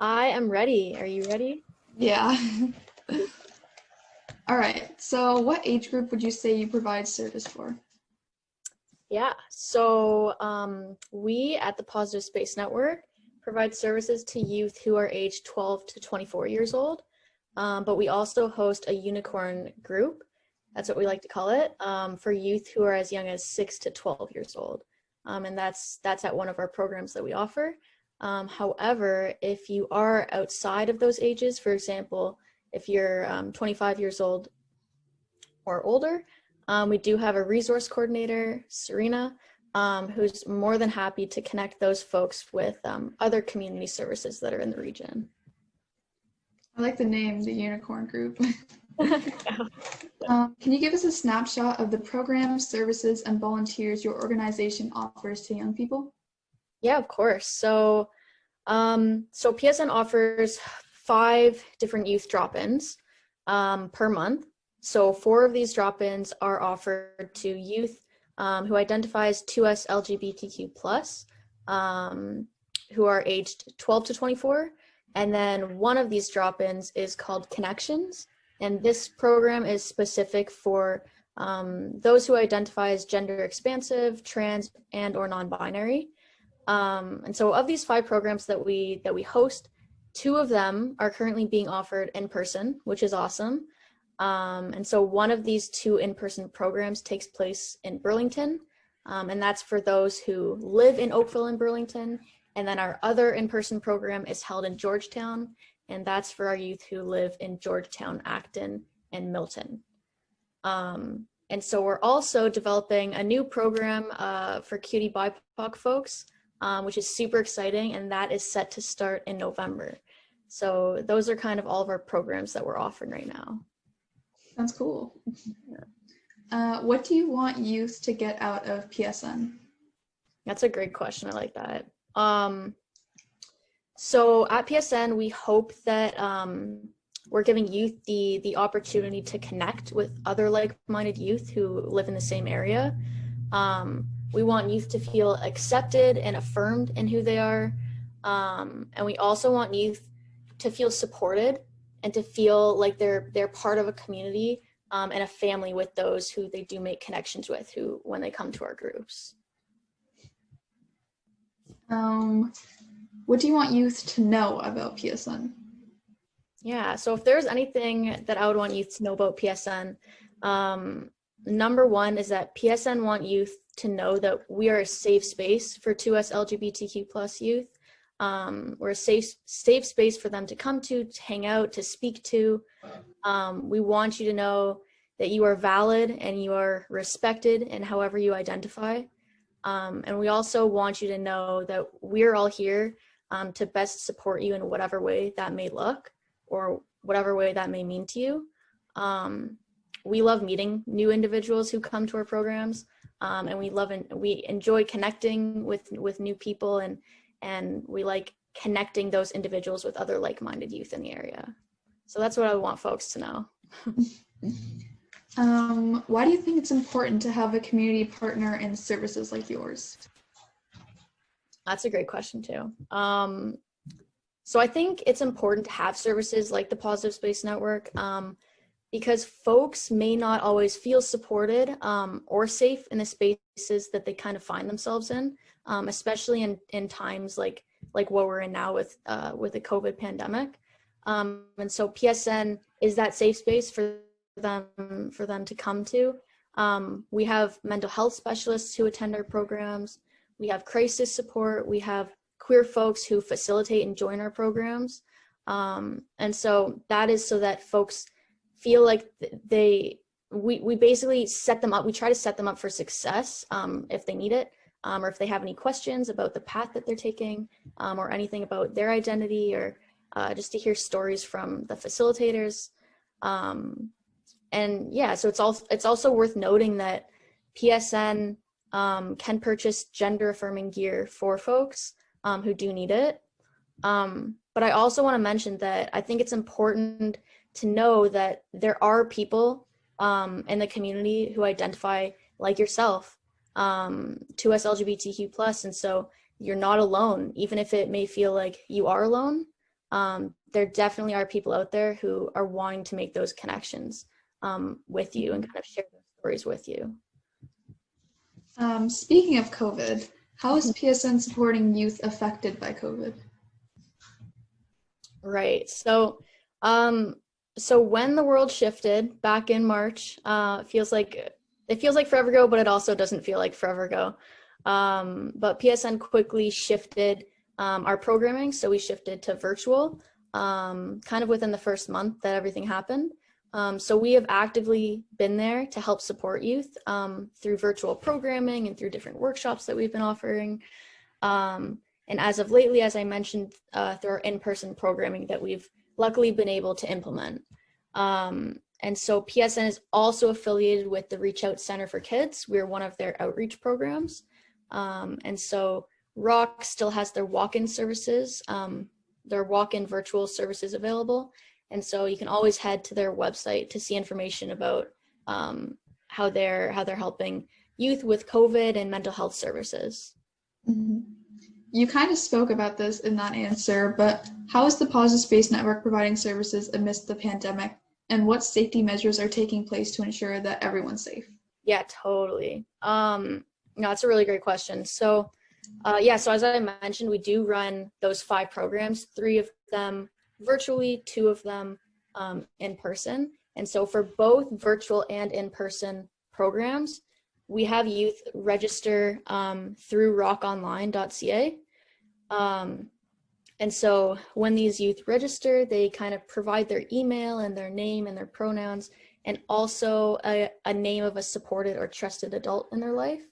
I am ready. Are you ready? Yeah. All right. So what age group would you say you provide service for? Yeah. So we at the Positive Space Network provide services to youth who are aged 12 to 24 years old. But we also host a unicorn group. That's what we like to call it, for youth who are as young as 6 to 12 years old. And that's at one of our programs that we offer. However, if you are outside of those ages, for example, if you're 25 years old or older, we do have a resource coordinator, Serena, who's more than happy to connect those folks with other community services that are in the region. I like the name, the Unicorn Group. Can you give us a snapshot of the programs, services, and volunteers your organization offers to young people? Yeah, of course. So PSN offers 5 different youth drop-ins per month. So 4 of these drop-ins are offered to youth who identify as 2S LGBTQ+, who are aged 12 to 24. And then one of these drop-ins is called Connections. And this program is specific for those who identify as gender expansive, trans, and or non-binary. And so of these 5 programs that we host, 2 of them are currently being offered in person, which is awesome. And so one of these 2 in-person programs takes place in Burlington, and that's for those who live in Oakville and Burlington. And then our other in-person program is held in Georgetown, and that's for our youth who live in Georgetown, Acton, and Milton. And so we're also developing a new program for cutie BIPOC folks, which is super exciting, and that is set to start in November. So those are kind of all of our programs that we're offering right now. Sounds cool. What do you want youth to get out of PSN? That's a great question. I like that. So at PSN, we hope that we're giving youth the opportunity to connect with other like-minded youth who live in the same area. We want youth to feel accepted and affirmed in who they are. And we also want youth to feel supported and to feel like they're part of a community and a family with those who they do make connections with when they come to our groups. What do you want youth to know about PSN? Yeah, so if there's anything that I would want youth to know about PSN, number one is that PSN want youth to know that we are a safe space for 2S LGBTQ+ youth. We're a safe space for them to come to hang out, to speak to. We want you to know that you are valid and you are respected in however you identify. And we also want you to know that we're all here to best support you in whatever way that may look or whatever way that may mean to you. We love meeting new individuals who come to our programs, and we enjoy connecting with new people, and we like connecting those individuals with other like-minded youth in the area. So that's what I want folks to know. Why do you think it's important to have a community partner in services like yours? That's a great question too. So I think it's important to have services like the Positive Space Network because folks may not always feel supported or safe in the spaces that they kind of find themselves in, especially in times like what we're in now with the COVID pandemic. And so PSN is that safe space for them to come to. We have mental health specialists who attend our programs. We have crisis support. We have queer folks who facilitate and join our programs. And so that is so that folks feel like we basically set them up. We try to set them up for success if they need it, or if they have any questions about the path that they're taking, or anything about their identity, or just to hear stories from the facilitators. And yeah, so it's also worth noting that PSN can purchase gender affirming gear for folks who do need it. But I also want to mention that I think it's important to know that there are people in the community who identify like yourself, 2S LGBTQ+, and so you're not alone, even if it may feel like you are alone. There definitely are people out there who are wanting to make those connections with you and kind of share those stories with you. Speaking of COVID, how is PSN supporting youth affected by COVID? Right. So, so when the world shifted back in March, it feels like forever ago, but it also doesn't feel like forever ago. But PSN quickly shifted our programming, so we shifted to virtual, kind of within the first month that everything happened. So we have actively been there to help support youth through virtual programming and through different workshops that we've been offering. And as of lately, as I mentioned, through our in-person programming that we've luckily been able to implement. And so PSN is also affiliated with the Reach Out Center for Kids. We're one of their outreach programs. And so ROC still has their walk-in services, their walk-in virtual services available. And so you can always head to their website to see information about how they're helping youth with COVID and mental health services. Mm-hmm. You kind of spoke about this in that answer, but how is the Positive Space Network providing services amidst the pandemic, and what safety measures are taking place to ensure that everyone's safe? Yeah, totally. No, that's a really great question. So, so as I mentioned, we do run those 5 programs, 3 of them virtually, 2 of them in person. And so for both virtual and in-person programs, we have youth register through rockonline.ca. And so when these youth register, they kind of provide their email and their name and their pronouns, and also a name of a supported or trusted adult in their life.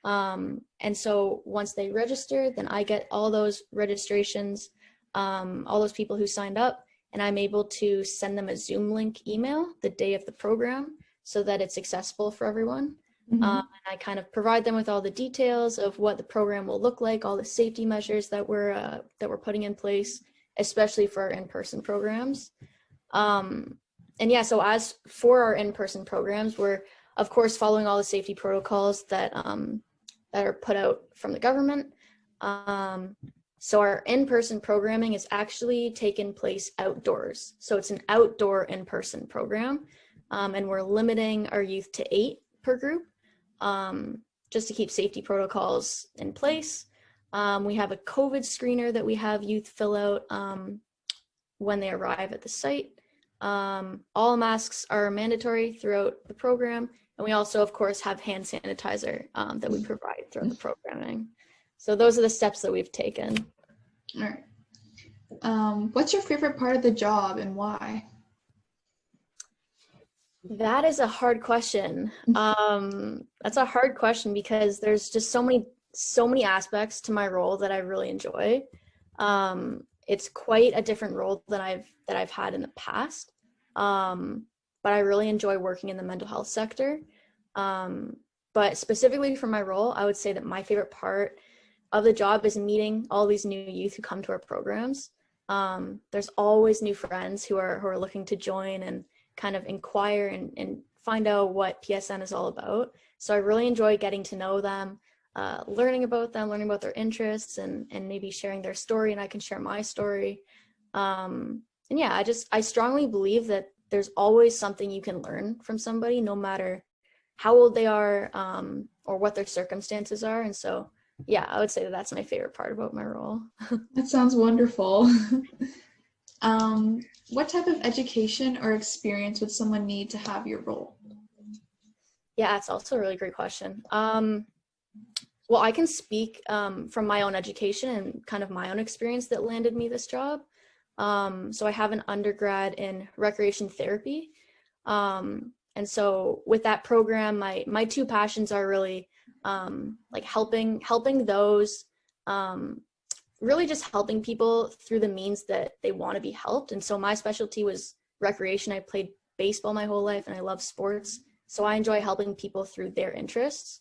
And so once they register, then I get all those registrations, all those people who signed up, and I'm able to send them a Zoom link email the day of the program so that it's accessible for everyone. Mm-hmm. And I kind of provide them with all the details of what the program will look like, all the safety measures that we're putting in place, especially for our in-person programs. And yeah, so as for our in-person programs, we're of course following all the safety protocols that are put out from the government. So our in-person programming is actually taken place outdoors. So it's an outdoor in-person program, and we're limiting our youth to 8 per group, just to keep safety protocols in place. We have a COVID screener that we have youth fill out when they arrive at the site. All masks are mandatory throughout the program, and we also, of course, have hand sanitizer that we provide throughout the programming. So those are the steps that we've taken. All right. What's your favorite part of the job and why? That is a hard question. That's a hard question because there's just so many aspects to my role that I really enjoy. It's quite a different role than I've had in the past. But I really enjoy working in the mental health sector. But specifically for my role, I would say that my favorite part of the job is meeting all these new youth who come to our programs. There's always new friends who are looking to join and kind of inquire and find out what PSN is all about. So I really enjoy getting to know them, learning about them, learning about their interests, and maybe sharing their story, and I can share my story. And yeah, I strongly believe that there's always something you can learn from somebody, no matter how old they are or what their circumstances are. And so yeah, I would say that that's my favorite part about my role. That sounds wonderful. What type of education or experience would someone need to have your role? Yeah, it's also a really great question. Well, I can speak from my own education and kind of my own experience that landed me this job. So I have an undergrad in recreation therapy. And so with that program, my 2 passions are really like helping those, really just helping people through the means that they want to be helped. And so my specialty was recreation. I played baseball my whole life and I love sports. So I enjoy helping people through their interests.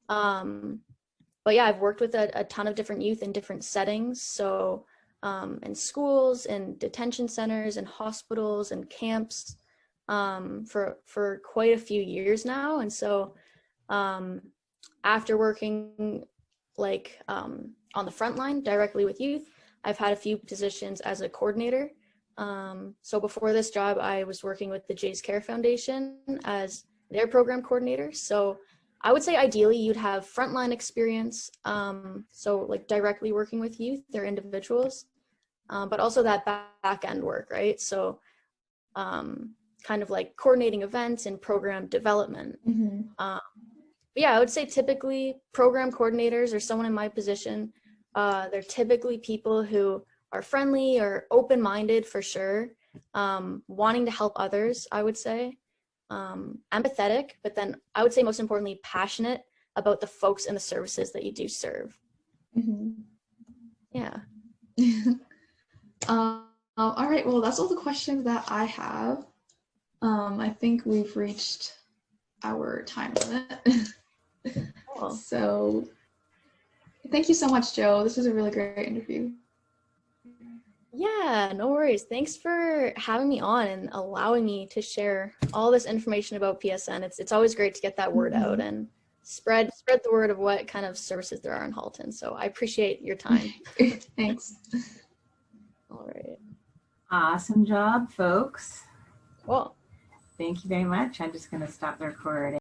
But yeah, I've worked with a ton of different youth in different settings. So in schools and detention centers and hospitals and camps for quite a few years now. And so after working like on the front line directly with youth. I've had a few positions as a coordinator. So before this job, I was working with the Jays Care Foundation as their program coordinator. So I would say ideally you'd have frontline experience, so like directly working with youth, they're individuals, but also that back end work, right? So kind of like coordinating events and program development. But yeah, I would say typically program coordinators or someone in my position, they're typically people who are friendly or open-minded for sure, wanting to help others, I would say, empathetic, but then I would say most importantly, passionate about the folks and the services that you do serve. Yeah. All right, well, that's all the questions that I have. I think we've reached our time limit. Cool. So thank you so much, Joe. This was a really great interview. Yeah, no worries. Thanks for having me on and allowing me to share all this information about PSN. It's always great to get that word out and spread the word of what kind of services there are in Halton. So I appreciate your time. Thanks. All right. Awesome job, folks. Cool. Thank you very much. I'm just going to stop the recording.